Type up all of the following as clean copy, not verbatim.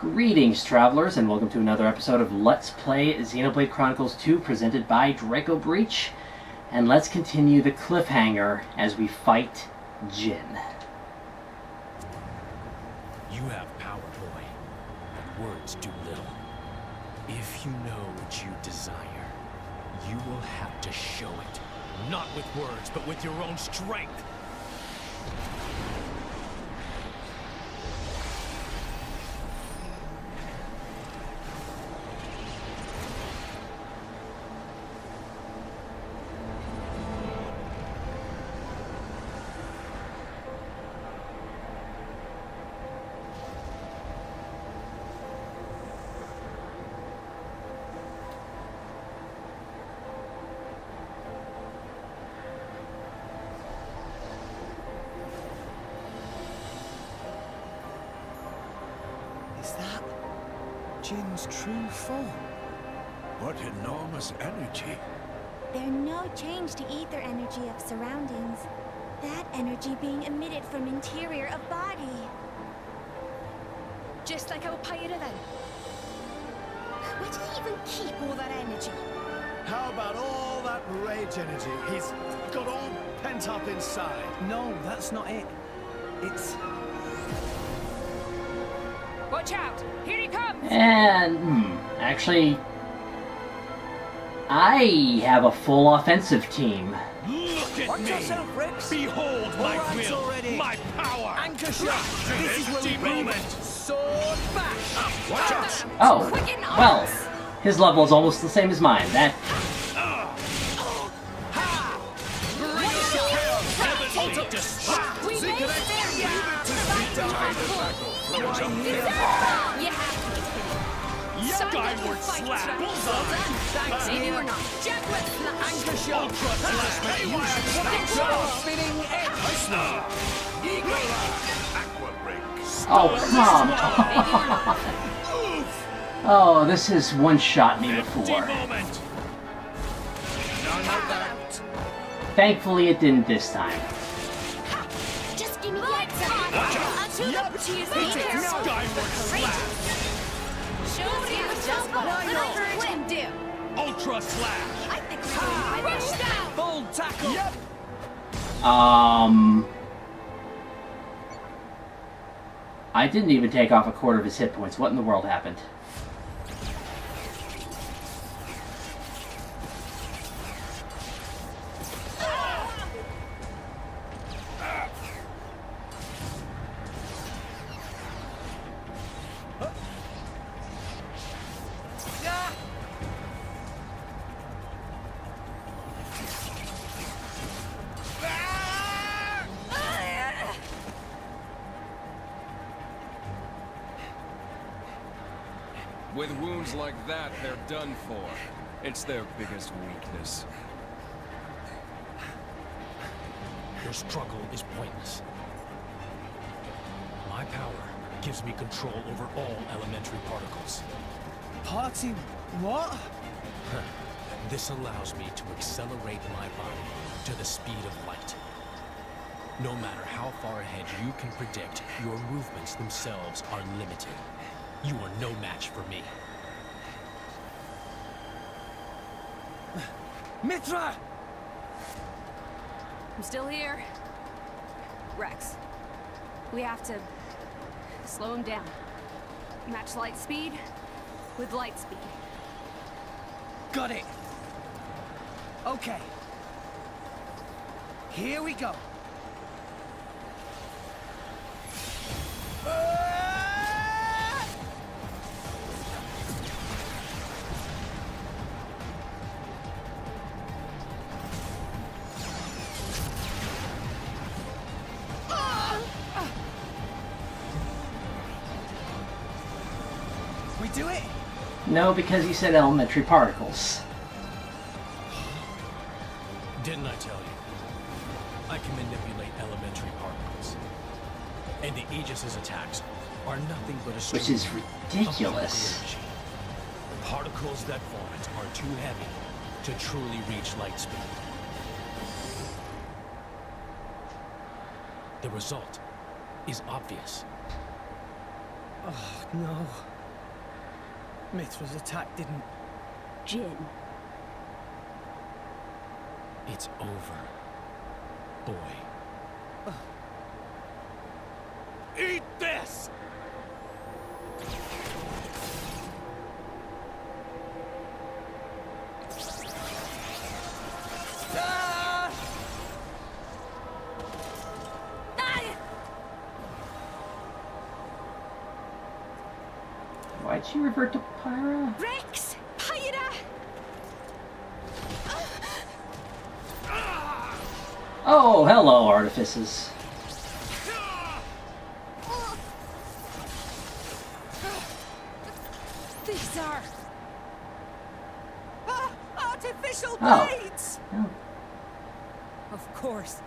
Greetings, travelers, and welcome to another episode of Let's Play Xenoblade Chronicles 2, presented by Draco Breach. And let's continue the cliffhanger as we fight Jin. You have power, boy, but words do little. If you know what you desire, you will have to show it. Not with words, but with your own strength. Is that Jin's true form? What enormous energy. There's no change to ether energy of surroundings. That energy being emitted from interior of body. Just like our pyre then. Where did he even keep all that energy? How about all that rage energy he's got all pent up inside? No, that's not it. It's... Watch out! Here he comes! And, actually, I have a full offensive team. Look at Watch me! yourself, Rex! Behold my All right will, already. my power! Anchor shot! This is where we prove it! Sword back! Watch out! Oh, Quicken well, arms. his level is almost the same as mine. That Heavenly destruction! We may spare you! You have to be kidding. Skyward slap! Thanks, maybe we're not. Jet whip! Anchor shot! Ultra slash! Spinning edge! Aqua break. oh come! Oh, this has one-shot me Empty before. moment! None of that. Thankfully, it didn't this time. Just give me the extra. Skyward slap! Shows you just what a little courage can do. Ultra slash! I think we're doing my best. Down! Full tackle! Yep! I didn't even take off a quarter of his hit points. What in the world happened? With wounds like that, they're done for. It's their biggest weakness. Your struggle is pointless. My power gives me control over all elementary particles. Party... what? This allows me to accelerate my body to the speed of light. No matter how far ahead you can predict, your movements themselves are limited. You are no match for me. Mithra! I'm still here. Rex, we have to slow him down. Match light speed with light speed. Got it! Okay. Here we go. We do it? No, because he said elementary particles. Didn't I tell you? I can manipulate elementary particles. And the Aegis's attacks are nothing but a Which is stream ridiculous. of energy. Particles that vomit are too heavy to truly reach light speed. The result is obvious. Oh, no. Mithra's attack didn't... Jin. It's over, boy. Eat this! Ah! Why'd she revert to Pyra? Rex! Pyra! Oh, hello, artifices. These are... artificial Oh. blades! Oh. Of course.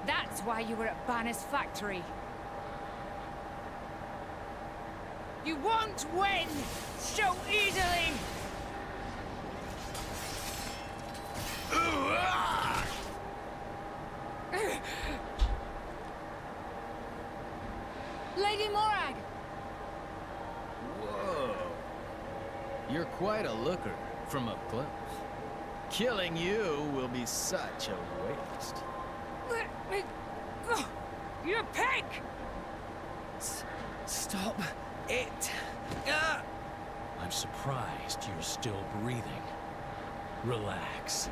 That's why you were at Banner's factory. You won't win so easily! Lady Morag! Whoa. You're quite a looker from up close. Killing you will be such a waste. Let me go! You pig! Stop it. I'm surprised you're still breathing. Relax.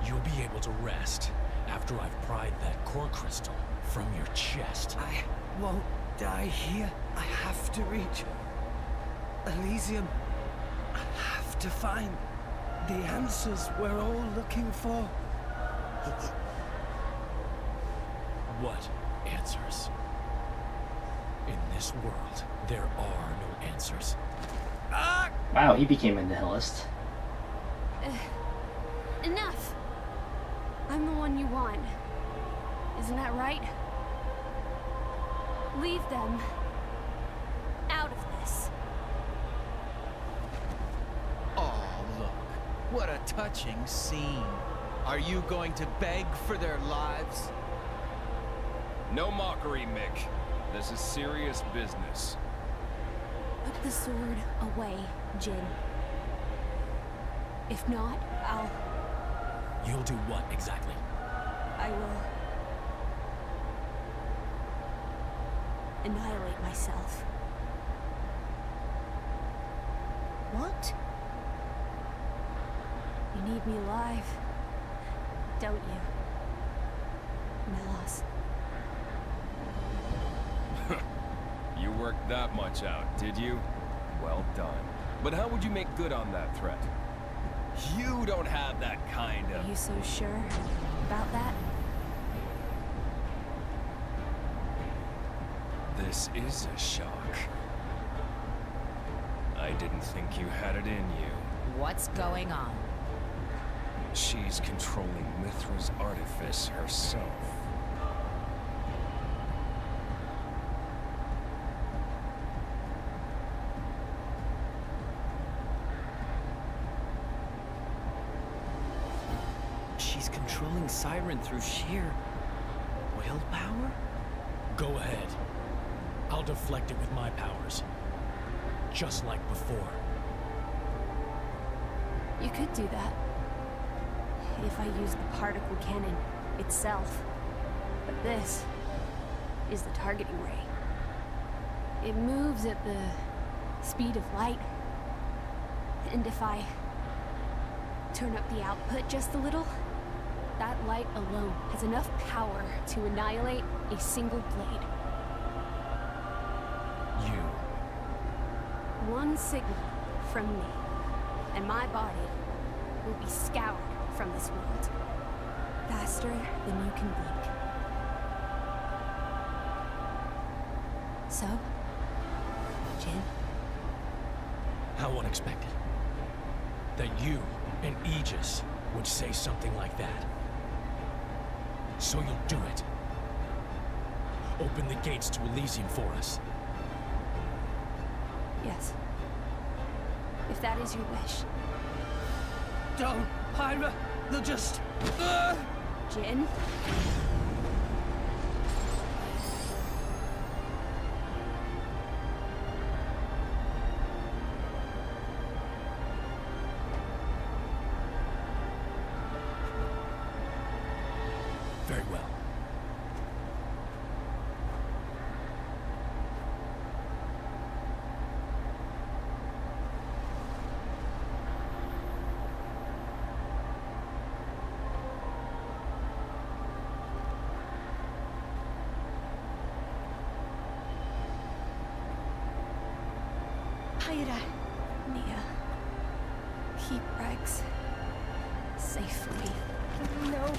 You'll be able to rest after I've pried that core crystal from your chest. I won't die here. I have to reach Elysium. I have to find the answers we're all looking for. What answers? In this world, there are no answers. Wow, he became a nihilist. Enough! I'm the one you want. Isn't that right? Leave them out of this. Oh, look. What a touching scene. Are you going to beg for their lives? No mockery, Mick. This is serious business. Put the sword away, Jin. If not, You'll do what exactly? I will annihilate myself. What? You need me alive, don't you, Melos? You worked that much out, did you? Well done. But how would you make good on that threat? You don't have that kind of... Are you so sure about that? This is a shock. I didn't think you had it in you. What's going on? She's controlling Mithra's artifice herself. She's controlling Siren through sheer willpower? Go ahead. I'll deflect it with my powers. Just like before. You could do that. If I use the particle cannon itself. But this is the targeting ray. It moves at the speed of light. And if I turn up the output just a little, that light alone has enough power to annihilate a single blade. You. One signal from me, and my body will be scoured from this world. Faster than you can blink. So, Jin? How unexpected. That you and Aegis would say something like that. So you'll do it. Open the gates to Elysium for us. Yes. If that is your wish. Don't, Pyra! They'll just... Jin? Pyra. Mia, keep Rex safe for me. No.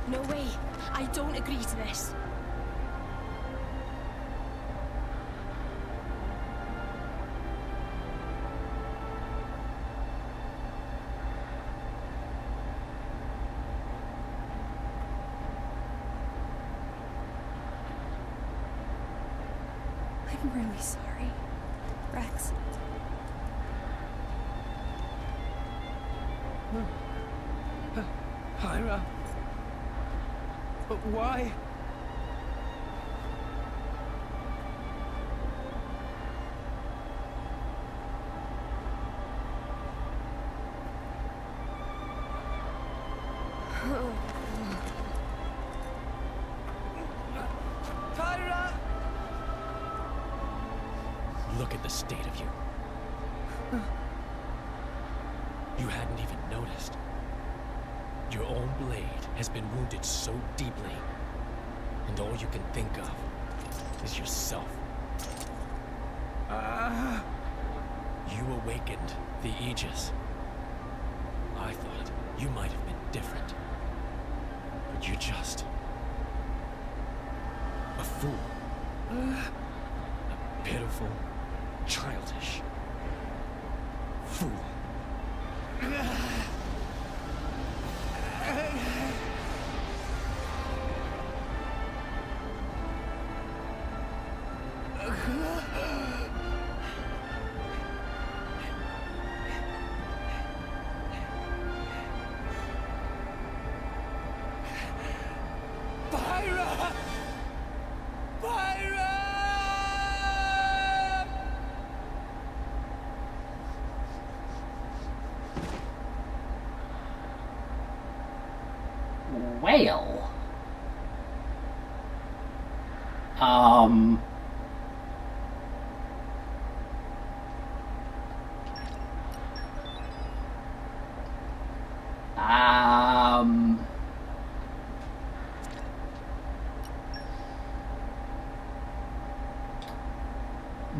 No way. I don't agree to this. I'm really sorry, Rex. Pyra. But why? Pyra! Look at the state of you. You hadn't even noticed. Your own blade has been wounded so deeply, and all you can think of is yourself. You awakened the Aegis. I thought you might have been different, but you're just a fool. A pitiful, childish fool. Pyra! Pyra! Well.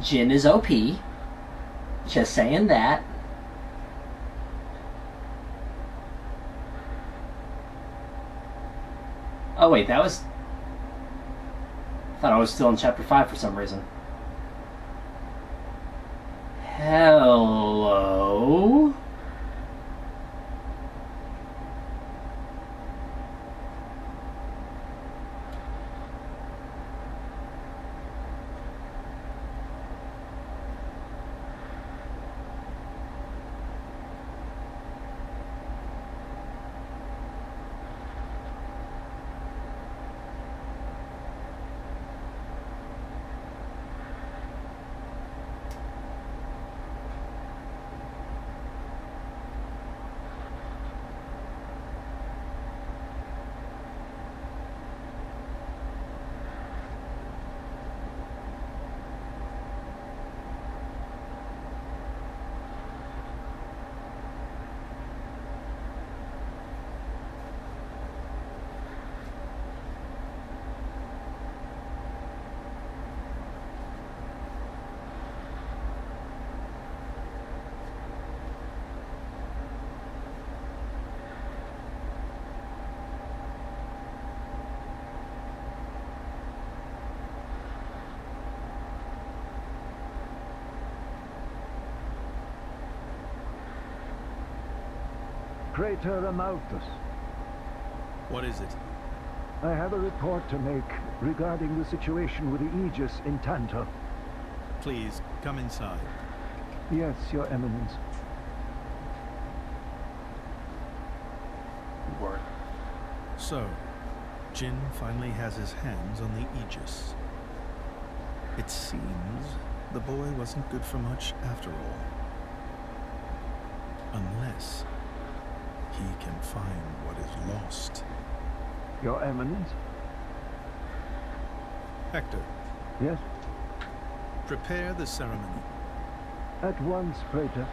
Jin is OP. Just saying that. Oh wait, that was... I thought I was still in chapter 5 for some reason. Hello? Crater Amalthus. What is it? I have a report to make regarding the situation with the Aegis in Tantor. Please, come inside. Yes, Your Eminence. Word. So, Jin finally has his hands on the Aegis. It seems the boy wasn't good for much after all. Unless he can find what is lost. Your Eminence? Hector, Yes? prepare the ceremony. At once, Praetor.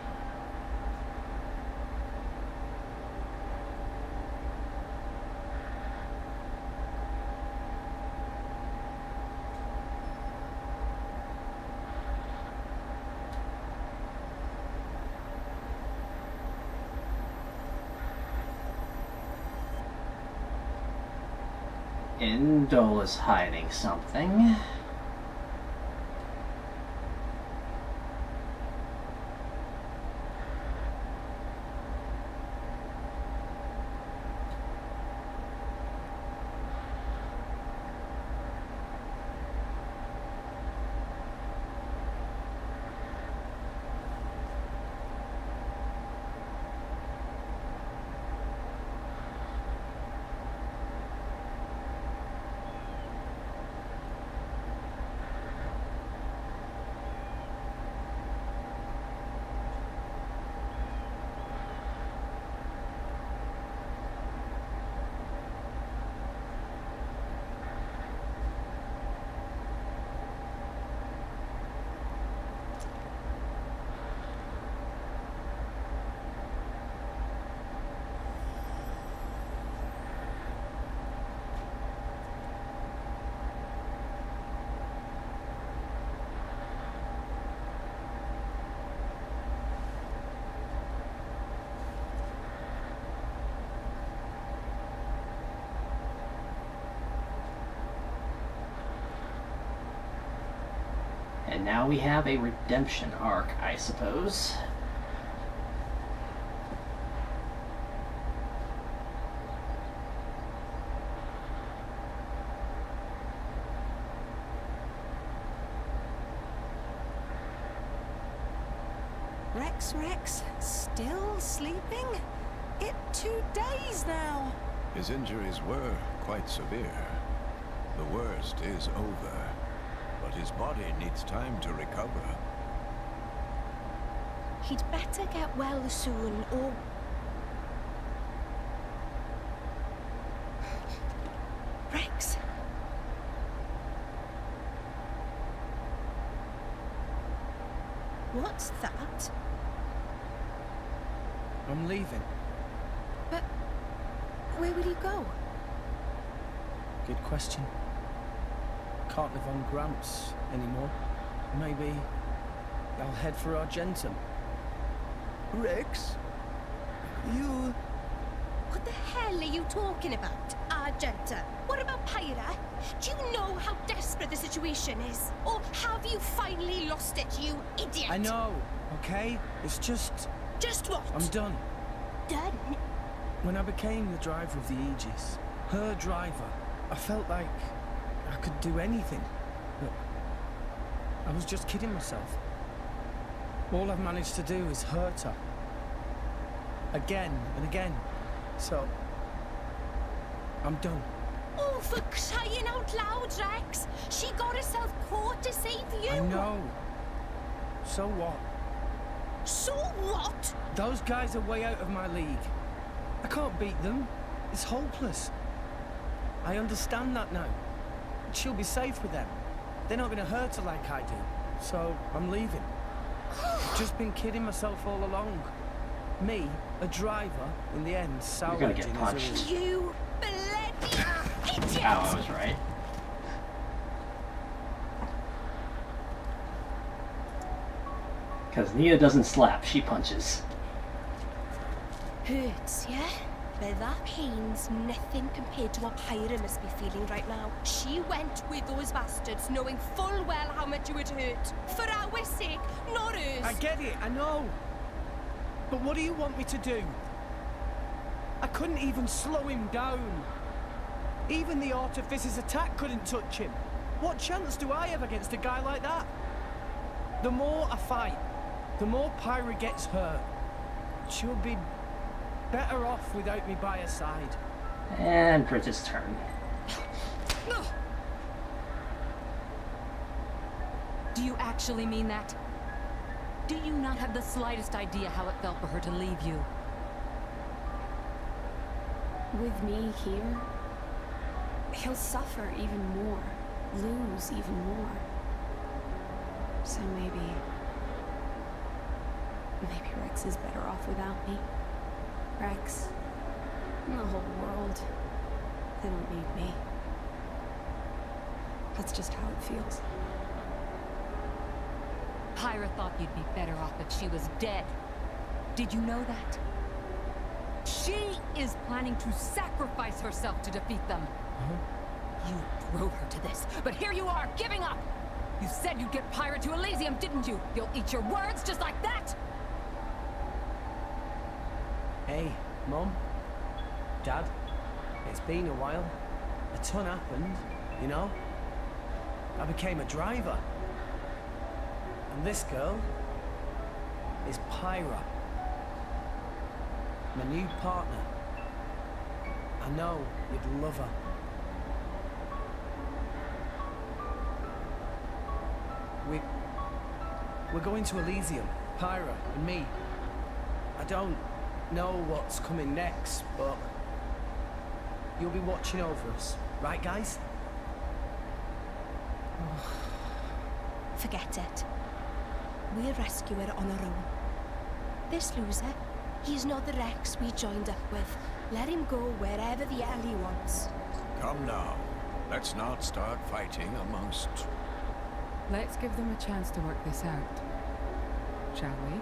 Indola's hiding something. And now we have a redemption arc, I suppose. Rex, still sleeping? It 2 days now. His injuries were quite severe. The worst is over, but his body needs time to recover. He'd better get well soon, or... Rex? What's that? I'm leaving. But... where will you go? Good question. Can't live on Gramps anymore. Maybe I'll head for Argentum. Rex? You... What the hell are you talking about, Argenta? What about Pyra? Do you know how desperate the situation is? Or have you finally lost it, you idiot? I know, okay? It's just... Just what? I'm done. Done? When I became the driver of the Aegis, her driver, I felt like I could do anything. But I was just kidding myself. All I've managed to do is hurt her. Again and again. So, I'm done. Oh, for crying out loud, Rex! She got herself caught to save you! I know. So what? So what? Those guys are way out of my league. I can't beat them. It's hopeless. I understand that now. She'll be safe with them. They're not going to hurt her like I do. So, I'm leaving. I've just been kidding myself all along. Me, a driver, in the end, You're gonna get punched. You bloody idiot! Ow, I was right. Because Nia doesn't slap, she punches. Hurts, yeah? But that pain's nothing compared to what Pyra must be feeling right now. She went with those bastards knowing full well how much it would hurt. For our sake, not hers. I get it, I know. But what do you want me to do? I couldn't even slow him down. Even the Artificer's attack couldn't touch him. What chance do I have against a guy like that? The more I fight, the more Pyra gets hurt. She'll be better off without me by her side. And Bridget's turn. Do you actually mean that? Do you not have the slightest idea how it felt for her to leave you? With me here, he'll suffer even more, lose even more. So maybe Rex is better off without me. Rex, and the whole world, they don't need me. That's just how it feels. Pyra thought you'd be better off if she was dead. Did you know that? She is planning to sacrifice herself to defeat them. You drove her to this, but here you are, giving up! You said you'd get Pyra to Elysium, didn't you? You'll eat your words just like that? Hey, Mum, Dad, it's been a while. A ton happened, you know? I became a driver. And this girl is Pyra. My new partner. I know you'd love her. We're going to Elysium, Pyra and me. I don't know what's coming next, but you'll be watching over us, right guys? Forget it. We'll rescue her on our own. This loser, he's not the Rex we joined up with. Let him go wherever the hell he wants. Come now. Let's not start fighting amongst... Let's give them a chance to work this out. Shall we?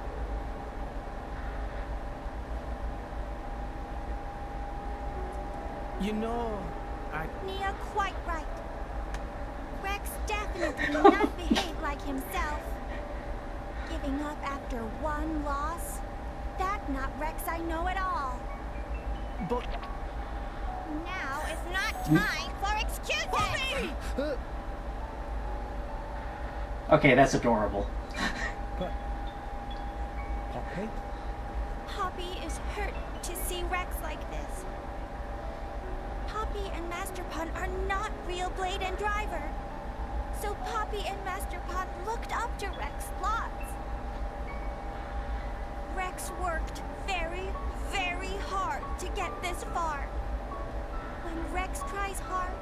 You know, Nia quite right. Rex definitely not behave like himself. Giving up after one loss? That not Rex I know at all. But... Now is not time for excuses! Okay, that's adorable. Poppy? Poppy is hurt to see Rex like this. Poppy and Master Pun are not real Blade and Driver. So Poppy and Master Pun looked up to Rex lots. Rex worked very, very hard to get this far. When Rex tries hard,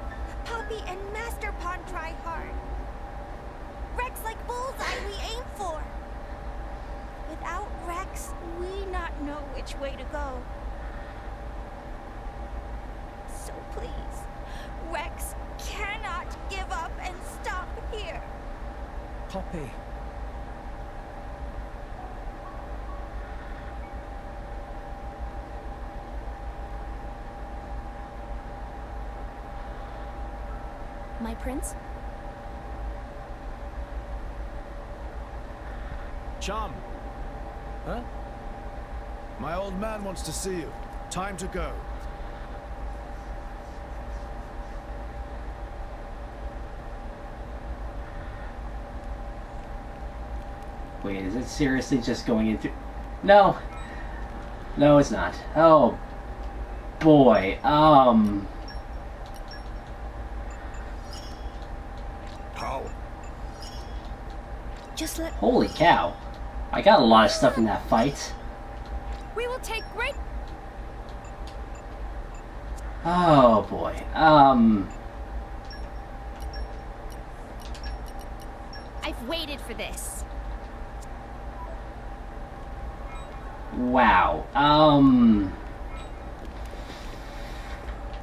Poppy and Master Pun try hard. Rex like bullseye we aim for. Without Rex, we not know which way to go. So please, Rex cannot give up and stop here. Poppy. My prince? Chum! Huh? My old man wants to see you. Time to go. Wait, is it seriously just going into... No. No, it's not. Oh, boy. How? Just let... Holy cow. I got a lot of stuff in that fight. We will take great... Oh, boy. I've waited for this. Wow.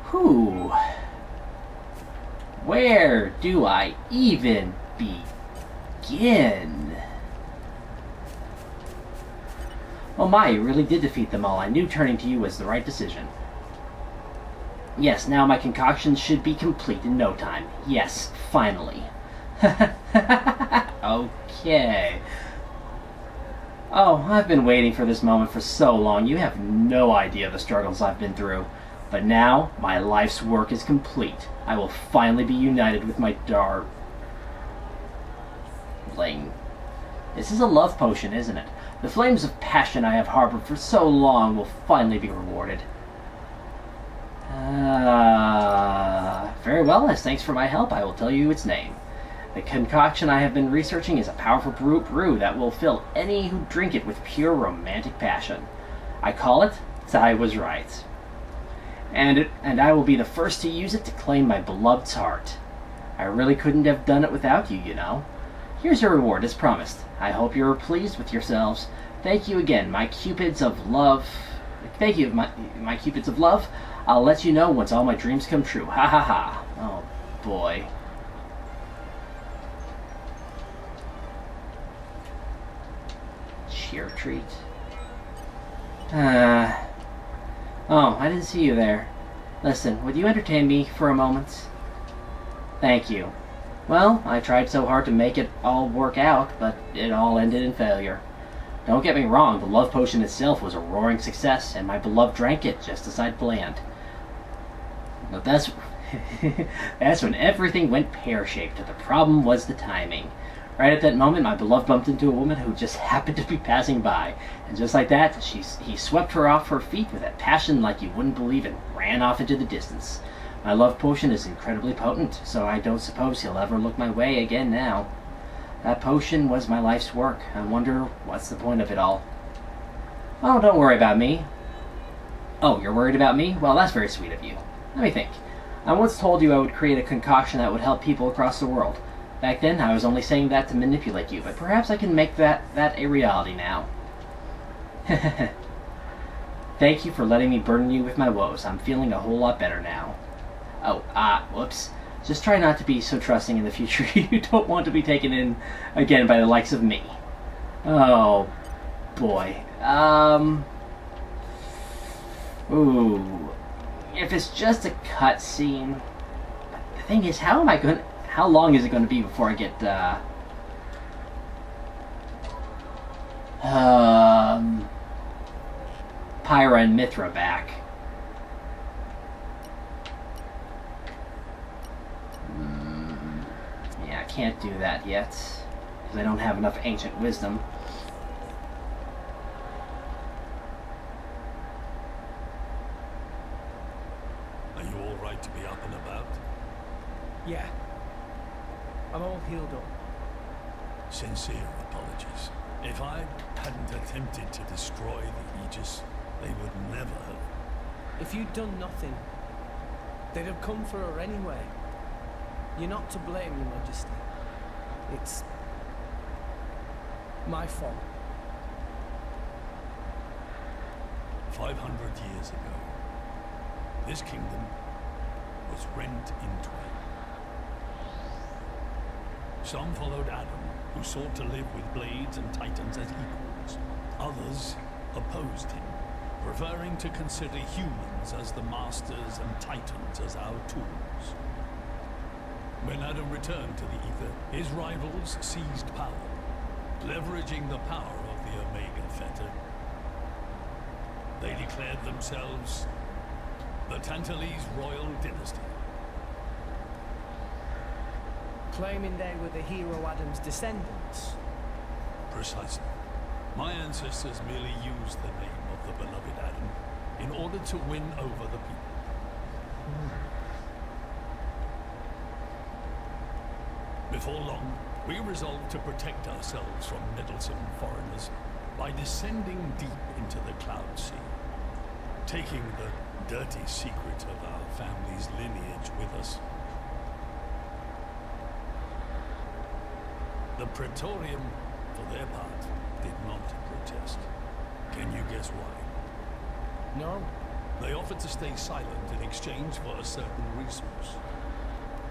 Whew. Where do I even begin? Oh my, you really did defeat them all. I knew turning to you was the right decision. Yes, now my concoction should be complete in no time. Yes, finally. Okay. Oh, I've been waiting for this moment for so long. You have no idea the struggles I've been through. But now, my life's work is complete. I will finally be united with my darling. This is a love potion, isn't it? The flames of passion I have harbored for so long will finally be rewarded. Very well, as thanks for my help, I will tell you its name. The concoction I have been researching is a powerful brew that will fill any who drink it with pure romantic passion. I call it, I was right. And I will be the first to use it to claim my beloved's heart. I really couldn't have done it without you, you know. Here's your reward, as promised. I hope you're pleased with yourselves. Thank you again, my cupids of love. Thank you, my cupids of love. I'll let you know once all my dreams come true. Ha ha ha. Oh, boy. Cheer treat. Oh, I didn't see you there. Listen, would you entertain me for a moment? Thank you. Well, I tried so hard to make it all work out, but it all ended in failure. Don't get me wrong, the love potion itself was a roaring success, and my beloved drank it just as I'd planned. But that's when everything went pear-shaped. The problem was the timing. Right at that moment, my beloved bumped into a woman who just happened to be passing by, and just like that, he swept her off her feet with a passion like you wouldn't believe and ran off into the distance. My love potion is incredibly potent, so I don't suppose he'll ever look my way again now. That potion was my life's work. I wonder what's the point of it all. Oh, don't worry about me. Oh, you're worried about me? Well, that's very sweet of you. Let me think. I once told you I would create a concoction that would help people across the world. Back then, I was only saying that to manipulate you, but perhaps I can make that a reality now. Thank you for letting me burden you with my woes. I'm feeling a whole lot better now. Oh, whoops. Just try not to be so trusting in the future. You don't want to be taken in again by the likes of me. Oh, boy. Ooh. If it's just a cutscene... The thing is, how long is it going to be before I get, Pyra and Mithra back? Yeah, I can't do that yet, because I don't have enough ancient wisdom. Are you all right to be up and about? Yeah. I'm all healed up. Sincere apologies. If I hadn't attempted to destroy the Aegis, they would never have. If you'd done nothing, they'd have come for her anyway. You're not to blame, Your Majesty. It's my fault. 500 years ago, this kingdom was rent in twain. Some followed Adam, who sought to live with blades and titans as equals. Others opposed him, preferring to consider humans as the masters and titans as our tools. When Adam returned to the Ether, his rivals seized power, leveraging the power of the Omega Fetter. They declared themselves the Tantalese Royal Dynasty. Claiming they were the hero Adam's descendants. Precisely. My ancestors merely used the name of the beloved Adam in order to win over the people. Before long, we resolved to protect ourselves from meddlesome foreigners by descending deep into the Cloud Sea, taking the dirty secret of our family's lineage with us. The Praetorium, for their part, did not protest. Can you guess why? No. They offered to stay silent in exchange for a certain resource.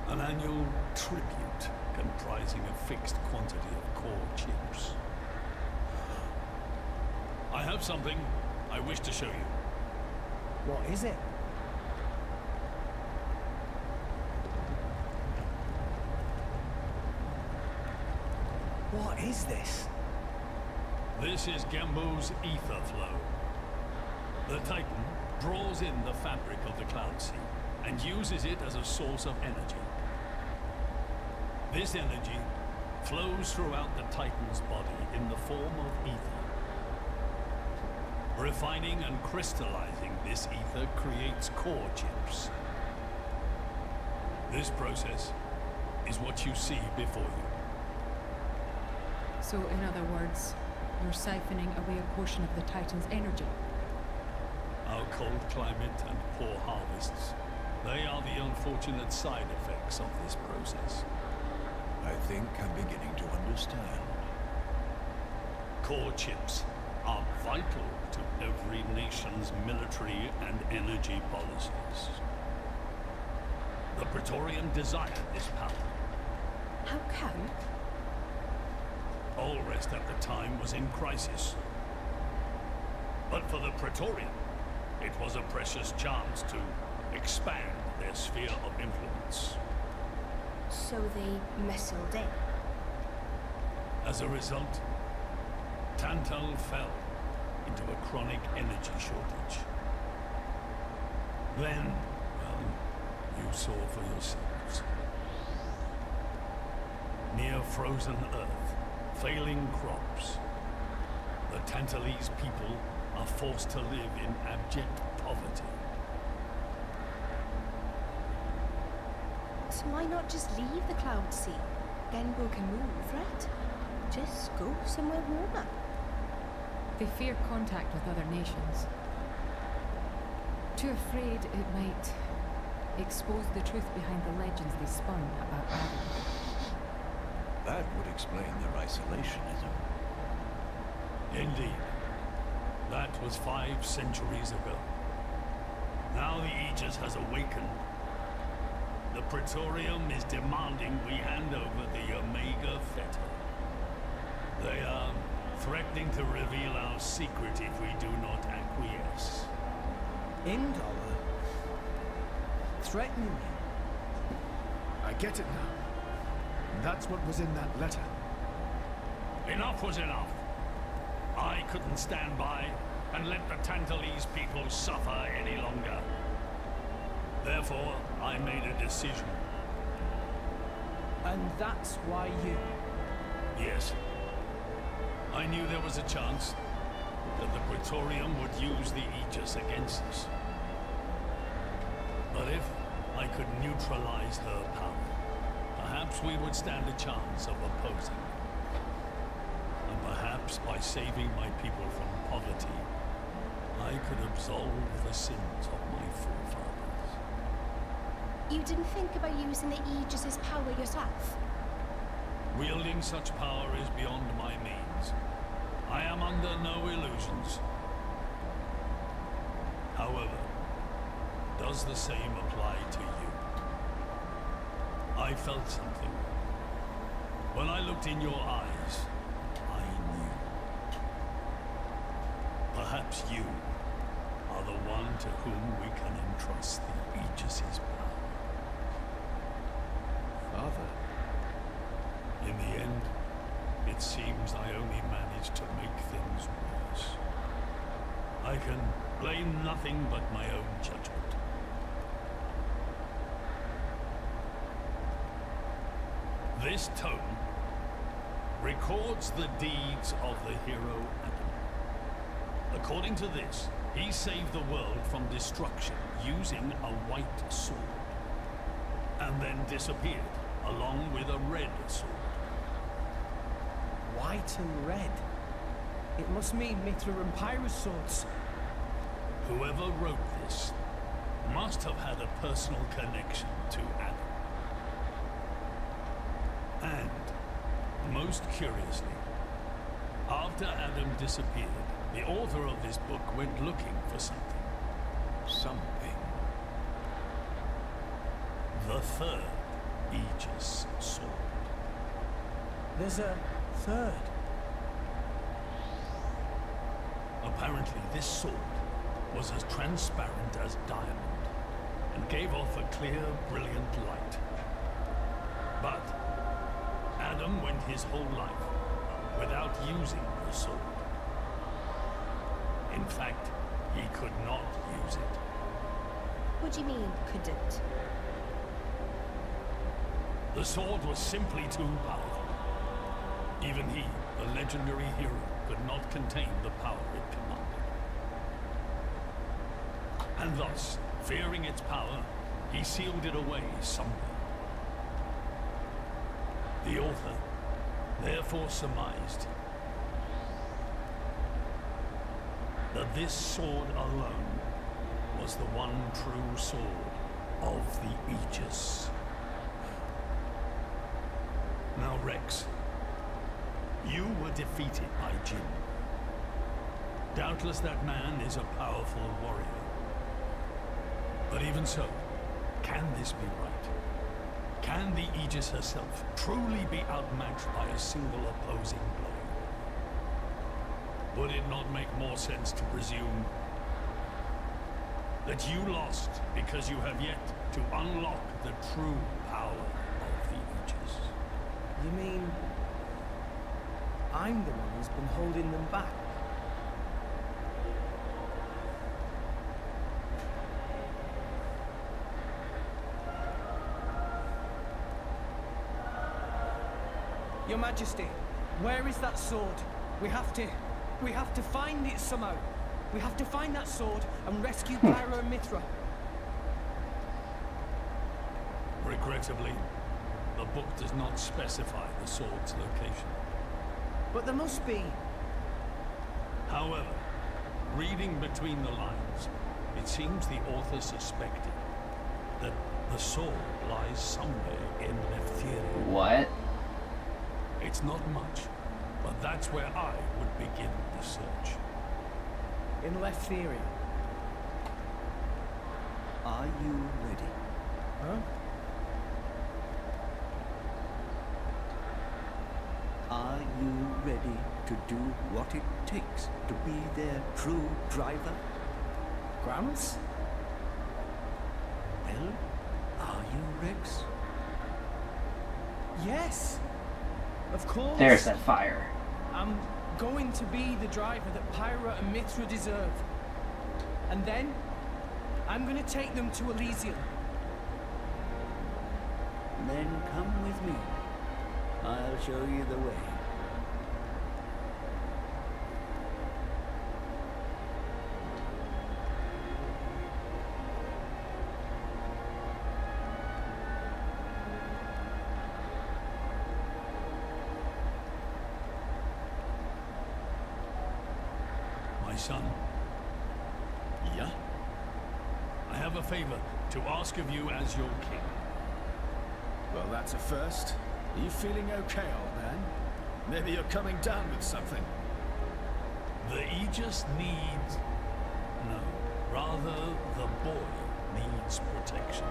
An annual tribute comprising a fixed quantity of core chips. I have something I wish to show you. What is it? What is this? This is Gembo's ether flow. The Titan draws in the fabric of the Cloud Sea and uses it as a source of energy. This energy flows throughout the Titan's body in the form of ether. Refining and crystallizing this ether creates core chips. This process is what you see before you. So, in other words, you're siphoning away a portion of the Titan's energy. Our cold climate and poor harvests, they are the unfortunate side effects of this process. I think I'm beginning to understand. Core chips are vital to every nation's military and energy policies. The Praetorian desired this power. How come? Allrest at the time was in crisis. But for the Praetorian, it was a precious chance to expand their sphere of influence. So they missiled in. As a result, Tantal fell into a chronic energy shortage. Then, well, you saw for yourselves. Near frozen earth, failing crops, the Tantalese people are forced to live in abject poverty. So why not just leave the Cloud Sea? Genbo can move, right? Just go somewhere warmer. They fear contact with other nations. Too afraid it might expose the truth behind the legends they spun about Adam. That would explain their isolationism. Indeed. That was 5 centuries ago. Now the Aegis has awakened. The Praetorium is demanding we hand over the Omega Fetter. They are threatening to reveal our secret if we do not acquiesce. Indala? Threatening me? I get it now. That's what was in that letter. Enough was enough. I couldn't stand by and let the Tantalese people suffer any longer. Therefore, I made a decision. And that's why you... Yes. I knew there was a chance that the Praetorium would use the Aegis against us. But if I could neutralize her power, perhaps we would stand a chance of opposing. And perhaps by saving my people from poverty, I could absolve the sins of my forefathers. You didn't think about using the Aegis's power yourself? Wielding such power is beyond my means. I am under no illusions. However, does the same apply to you? I felt something. When I looked in your eyes, I knew. Perhaps you are the one to whom we can entrust the Aegis's power. Father? In the end, it seems I only managed to make things worse. I can blame nothing but my own judgment. This tome records the deeds of the hero Adam. According to this, he saved the world from destruction using a white sword, and then disappeared along with a red sword. White and red? It must mean Mithra and Pyrrhus swords. Whoever wrote this must have had a personal connection to Adam. And, most curiously, after Adam disappeared, the author of this book went looking for something. Something? The third Aegis sword. There's a third. Apparently, this sword was as transparent as diamond and gave off a clear, brilliant light. But Adam went his whole life without using the sword. In fact, he could not use it. What do you mean, couldn't? The sword was simply too powerful. Even he, the legendary hero, could not contain the power it commanded. And thus, fearing its power, he sealed it away somewhere. The author therefore surmised that this sword alone was the one true sword of the Aegis. Now, Rex, you were defeated by Jin. Doubtless that man is a powerful warrior. But even so, can this be right? Can the Aegis herself truly be outmatched by a single opposing blow? Would it not make more sense to presume that you lost because you have yet to unlock the true power of the You mean I'm the one who's been holding them back? Your Majesty, where is that sword? We have to find it somehow. We have to find that sword and rescue Pyro and Mithra. Regrettably, the book does not specify the sword's location. But there must be. However, reading between the lines, it seems the author suspected that the sword lies somewhere in Leftheria. What? It's not much, but that's where I would begin the search. In Leftheria. Are you ready? Huh? Are you ready to do what it takes to be their true driver? Gramps? Well, are you, Rex? Yes! Of course! There's that fire. I'm going to be the driver that Pyra and Mithra deserve. And then, I'm gonna take them to Elysium. Then come with me. I'll show you the way. My son. Yeah? I have a favor to ask of you as your king. Well, that's a first. Are you feeling okay, old man? Maybe you're coming down with something. The Aegis needs... No, rather the boy needs protection.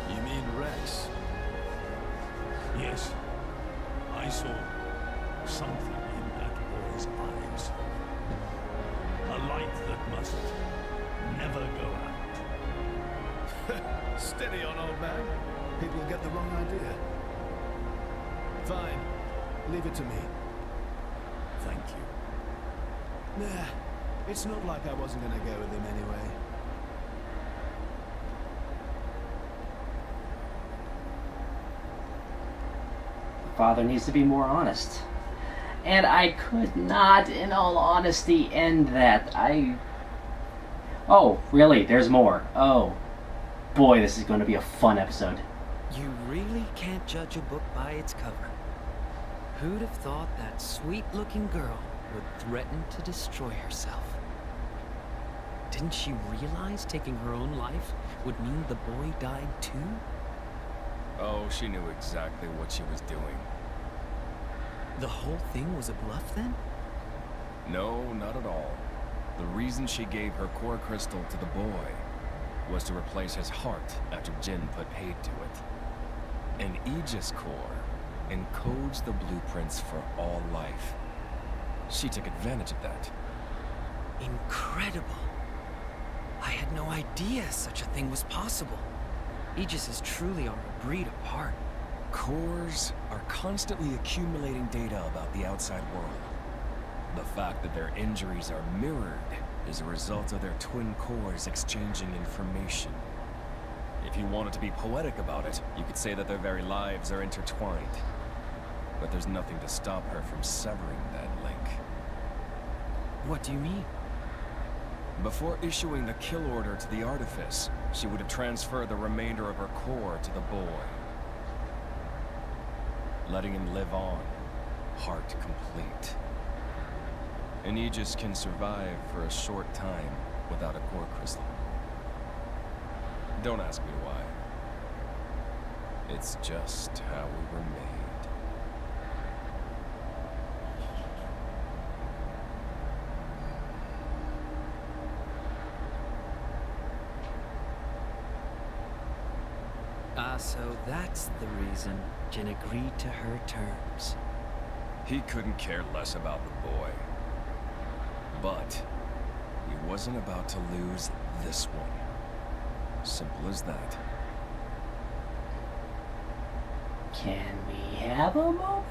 You mean Rex? Yes, I saw something in that boy's eyes. A light that must never go out. Steady on, old man. People get the wrong idea. Fine. Leave it to me. Thank you. Nah, it's not like I wasn't gonna go with him anyway. Father needs to be more honest. And I could not, in all honesty, end that. Oh, really? There's more. Oh. Boy, this is going to be a fun episode. You really can't judge a book by its cover. Who'd have thought that sweet-looking girl would threaten to destroy herself? Didn't she realize taking her own life would mean the boy died too? Oh, she knew exactly what she was doing. The whole thing was a bluff then? No, not at all. The reason she gave her core crystal to the boy was to replace his heart after Jin put paid to it. An Aegis core encodes the blueprints for all life. She took advantage of that. Incredible. I had no idea such a thing was possible. Aegises truly are a breed apart. Cores are constantly accumulating data about the outside world. The fact that their injuries are mirrored is a result of their twin cores exchanging information. If you wanted to be poetic about it, you could say that their very lives are intertwined. But there's nothing to stop her from severing that link. What do you mean? Before issuing the kill order to the Artifice, she would have transferred the remainder of her core to the boy, letting him live on, heart complete. An Aegis can survive for a short time without a core crystal. Don't ask me why. It's just how we were made. So that's the reason Jin agreed to her terms. He couldn't care less about the boy. But he wasn't about to lose this one. Simple as that. Can we have a moment?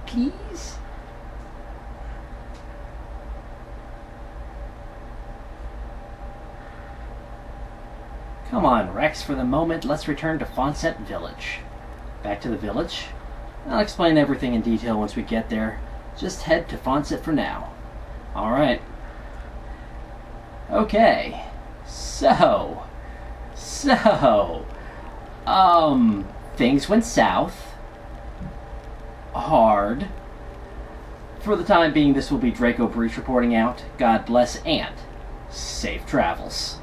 Please? Come on, Rex, for the moment, let's return to Fonset Village. Back to the village? I'll explain everything in detail once we get there. Just head to Fonset for now. Alright. Okay. So, things went south. Hard. For the time being, this will be Draco Breach reporting out. God bless and safe travels.